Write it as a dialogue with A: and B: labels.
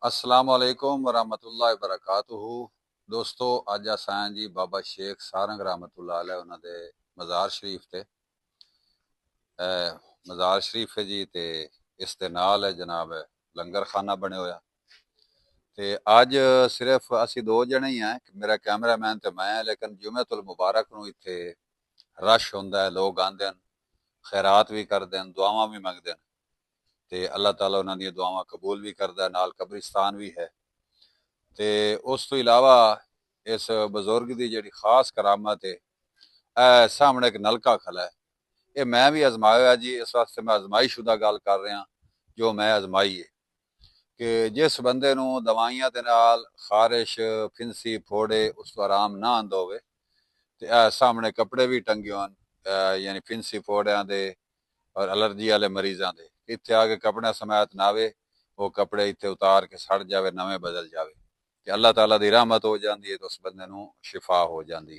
A: अस्सलाम वालेकुम वरहमतुल्लाहि वबरकातुहू। दोस्तों अज असां जी बाबा शेख सारंग रहमतुल्लाह अलैह उन्हां दे मज़ार शरीफ ते मज़ार शरीफ है जी ते इस दे नाल है जनाब लंगर खाना बने होया ते अज सिर्फ असी दो जने ही हैं, मेरा कैमरामैन ते मैं, लेकिन जुमेतुल मुबारक नूं इत्थे रश हुंदा है, लोग आंदे हैं, खैरात भी करते हैं, दुआवां भी मंगते हैं ते अल्लाह ताला उन्हां दी दुआवां कबूल भी करदा है, नाल कब्रिस्तान भी है। ते उस तो इलावा इस बजुर्ग की जी खास करामत है, सामने एक नलका खला है, ये मैं भी आजमाया जी, इस वास्ते मैं आजमाईशुदा गल कर रहा जो मैं आजमाई है कि जिस बंदे नूं दवाइयां दे नाल खारिश फिंसी फोड़े उस तो आराम ना आंदा होवे ते सामने कपड़े भी टंगे होन, यानी फिंसी फोड़ियां दे और एलर्जी वाले मरीजों के, इतने आके कपड़े समेत ना आवे, वो कपड़े इतने उतार के सड़ जाए, नवे बदल जाए, कि अल्लाह ताला की रहमत हो जाती है तो उस बंदे नूं शिफा हो जाती है।